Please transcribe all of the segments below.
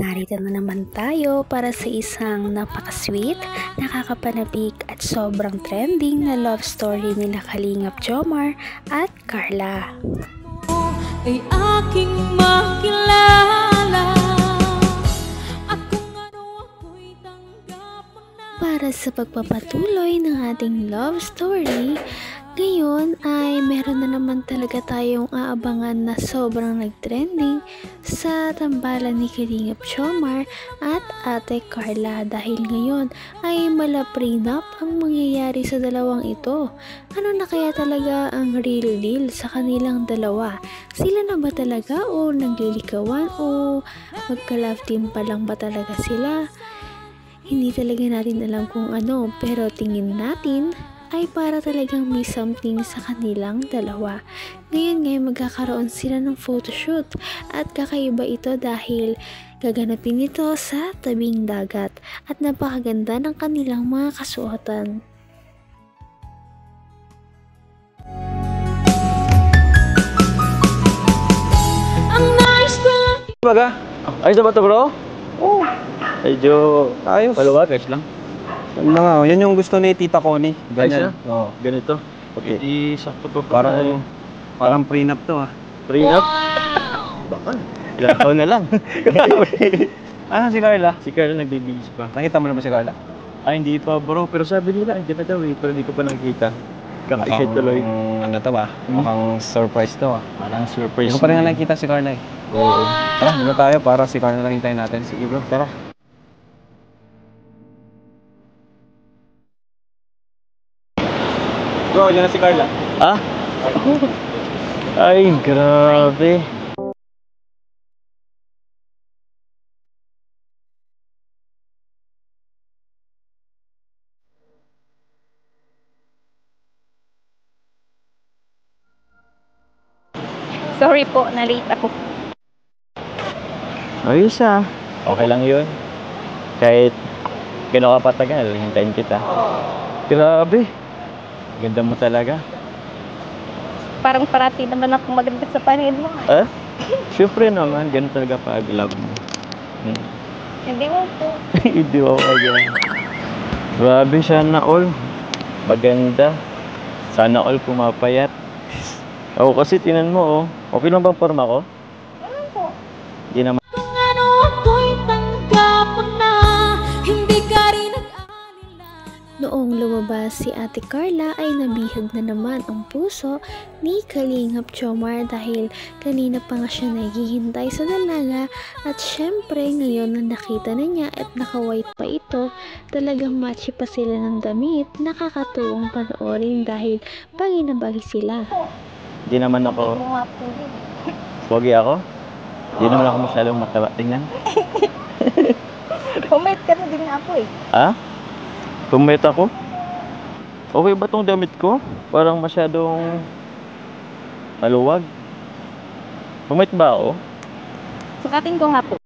narito na naman tayo para sa isang napaka-sweet, nakakapanabik at sobrang trending na love story nila Kalingap Jomar at Carla. Ay aking makilala at kung ano ako'y tanggap mo na. Para sa pagpapatuloy ng ating love story, ngayon ay meron na naman talaga tayong aabangan na sobrang nagtrending sa tambalan ni Kalingap Jomar at Ate Carla dahil ngayon ay mala-prenup ang mangyayari sa dalawang ito. Ano na kaya talaga ang real deal sa kanilang dalawa? Sila na ba talaga o naglilikawan o magka-love team pa lang ba talaga sila? Hindi talaga natin alam kung ano, pero tingin natin ay para talagang may something sa kanilang dalawa. Ngayon magkakaroon sila ng photoshoot at kakaiba ito dahil gaganapin ito sa tabing dagat at napakaganda ng kanilang mga kasuotan. Ang nice ko lang. Baga? Ayos na ba ito, bro? Oo. Medyo Ayos. paluwag, ayos lang. Ano nga, yan yung gusto ni Tita Connie. Ganyan. Ayos Oo. Ganito. Okay. Hindi sakto ko. Parang prenup to ah. Prenup? Bakal. Ilang taon na lang. Ah, si Carla. Si Carla nagbibigis pa. Nakita mo na ba si Carla? Ay, hindi pa bro. Pero sabi nila, hindi na daw eh. Pero hindi ko pa nakikita. Kakaisip tuloy. Ano to ba? Mukhang surprise to ah. Parang surprise. Hindi ko pa rin nakikita si Carla eh. Oo. Tara, dito tayo para si Carla lang hintayin natin. Sige bro, tara. Bro, yan na si Carla. Ah? Ay, grabe. Sorry po, na-late ako. Ayos ah. Okay lang yun. Kahit gano'n ka patagal, hintayin kita. Grabe. Ganda mo talaga. Parang parati naman ako maganda sa paningin mo. Ah? Siyempre naman, ganun talaga pag love mo. Hindi mo po. Hindi ako kaya. Grabe, sana all. Maganda. Sana all pumapayat. Ako kasi tinan mo oh. Okay lang bang forma ko? Ano po? Hindi naman. Kung ano ako'y tanggap mo na, hindi ka rin nag-alala. Noong lumabas si Ate Carla ay nabihag na naman ang puso ni Kalingap Jomar dahil kanina pa nga siya naghihintay sa dalaga at syempre ngayon na nakita na niya at naka-white pa ito, talagang matchy pa sila ng damit, nakakatuwang panoorin dahil bagay na bagay sila. Hindi naman ako. Hindi mo nga po din. Pogi ako? Hindi naman ako masyadong mataba. Tingnan. Pumait ka na din nga po eh. Ah? Pumit ako? Okay ba tong damit ko? Parang masyadong maluwag. Pumit ba ako? Sukatin ko nga po.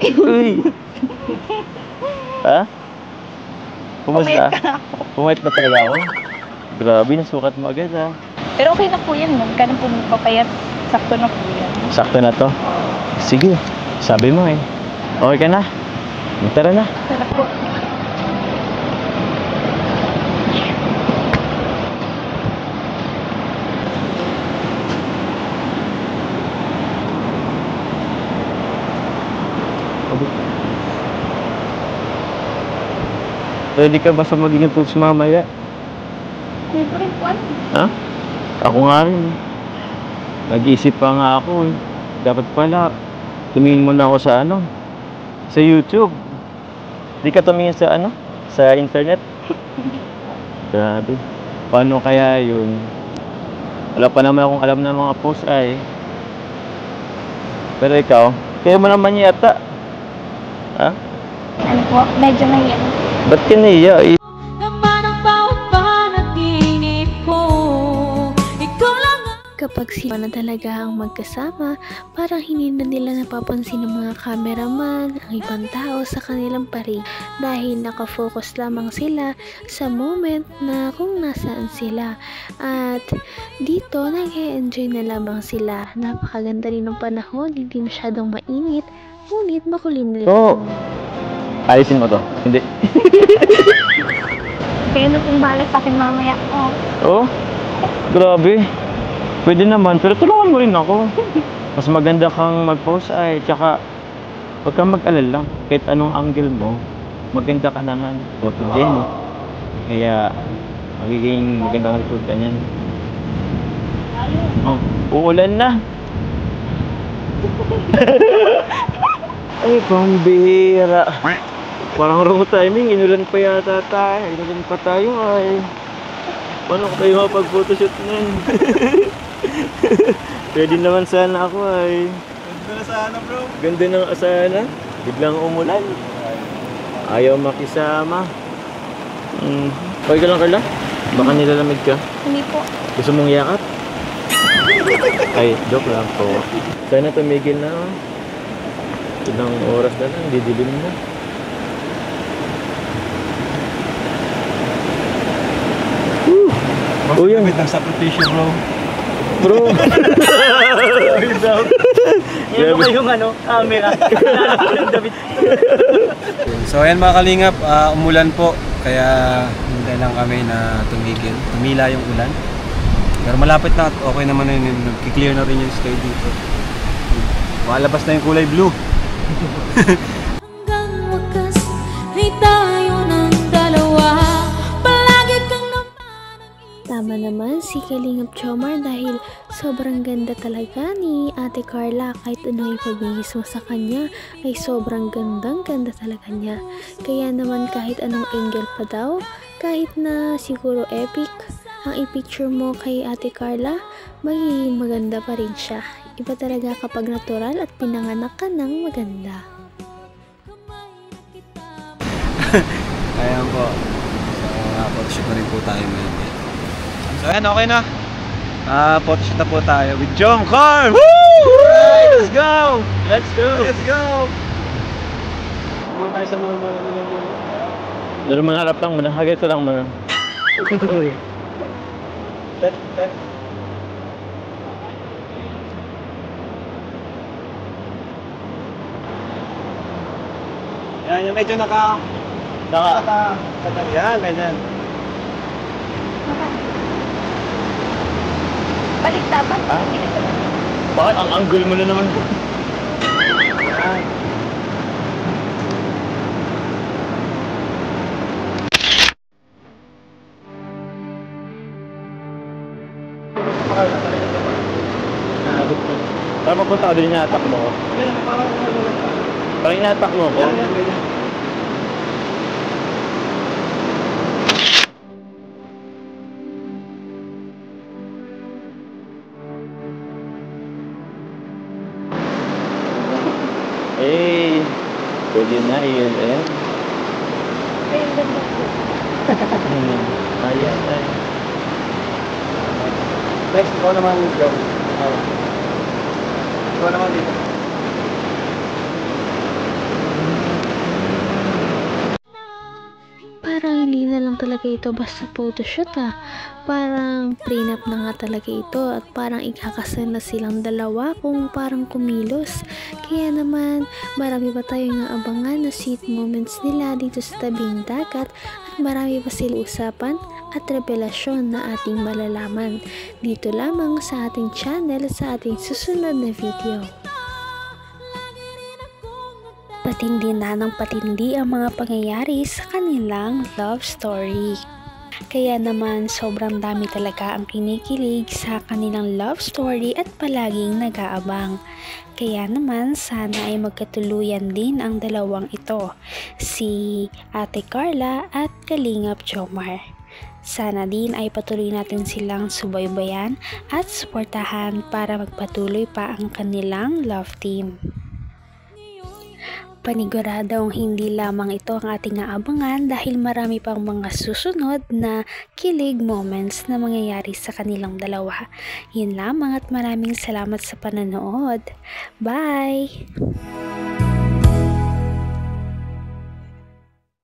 Uy! Ha? Kumusta? Pumit ba talaga ako? Grabe, nasukat mo agad ha. Pero okay na po yan. Huwag ka na po magpapayat. Sakto na po yan. Sakto na to. Sige, sabi mo eh. Okay ka na? Tara na. Tara po. Ready ka ba sa magiging tools mamaya? Siyempre po ano. Ha? Ako nga rin eh. Nag-iisip pa nga ako eh. Dapat pala, tumingin muna ako sa ano? Sa YouTube. Di ka tumingin sa ano? Sa internet? Grabe. Paano kaya yun? Wala pa naman akong alam ng mga post ay. Pero ikaw, kaya mo naman yata. Ha? Ano po, medyo nahiyan. Ba't ka naiya? Naman ang bawat panaginip ko, ikaw lang ang kapag sila na talaga ang magkasama, parang hindi na nila napapansin ng mga cameraman, ang ibang tao sa kanilang parig dahil nakafocus lamang sila sa moment na kung nasaan sila. At dito, nag-e-enjoy na lamang sila. Napakaganda rin ng panahon, hindi masyadong mainit, ngunit makulimlim. So, alisin mo to. Hindi. Kayo na pong bahala sa akin mamaya. Oh, grabe. Pwede naman, pero tulungan mo rin ako. Mas maganda kang mag-post ay, tsaka huwag kang mag-alala. Kahit anong angle mo, maganda ka naman. Photogenic. Kaya, magiging magandang result ka niyan. Oh, uulan na. Ay, pambihira. Parang wrong timing, inulan pa yata tayo. Inulan pa tayo ay. Paano ko tayo mapag-photoshoot nun? Pwede naman sana ako ay. Ganda na sana, bro. Ganda ng sana. Biglang umulan. Ayaw makisama. Okay ka lang, Carla? Baka nilalamig ka. Hindi po. Gusto mong yakap? Ay, joke lang po. Sana tumigil na. Ilang oras na lang, didilim na. Oh, yan. Wait lang sa protection, bro. Bro! Yan mo kayong camera. So ayan mga kalingap, umulan po. Kaya hintay lang kami na tumigil. Tumila yung ulan. Pero malapit na at okay naman na yun. Nag-clear na rin yung sky dito. Makalabas na yung kulay blue. Hanggang wakas ay tayo ng dalawa. Palagi kang Tama naman si Kalingap Jomar dahil sobrang ganda talaga ni Ate Carla. Kahit ano ipabigis mo sa kanya ay sobrang ganda talaga niya. Kaya naman kahit anong angle pa daw, kahit na siguro epic ang i-picture mo kay Ate Carla, magiging maganda pa rin siya. Iba talaga kapag natural at pinanganak ka ng maganda. Ayan po. So photoshoot na rin po tayo ngayon. So ayan, okay na. Photoshoot na po tayo with Jong Carl! Woo! Right, let's go! Let's go! Let's go! Muna tayo sa mga Pero mangarap lang muna, hagay ito lang muna. Tet. Yan, yung medyo yan, ganyan. Balik dapat. Bakit ang angle mo na naman? Para mapunta ka din inatak mo ko. Parang inatak mo ko. Eh, pwede na yun eh. Ayun, ganda po. Ayan, ay. Next, ikaw naman, Joe. Ikaw naman dito. Parang hindi na lang talaga ito basta photoshoot ah. Parang prenup na nga talaga ito at parang ikakasal na silang dalawa kung parang kumilos. Kaya naman marami pa tayong abangan na sweet moments nila dito sa tabing dagat at marami pa sila usapan at revelasyon na ating malalaman. Dito lamang sa ating channel sa ating susunod na video. Patindi na ng patindi ang mga pangyayari sa kanilang love story. Kaya naman sobrang dami talaga ang kinikilig sa kanilang love story at palaging nag-aabang. Kaya naman sana ay magkatuluyan din ang dalawang ito, si Ate Carla at Kalingap Jomar. Sana din ay patuloy natin silang subaybayan at suportahan para magpatuloy pa ang kanilang love team. Paniguradong hindi lamang ito ang ating aabangan dahil marami pang mga susunod na kilig moments na mangyayari sa kanilang dalawa. Yun lamang at maraming salamat sa panonood. Bye!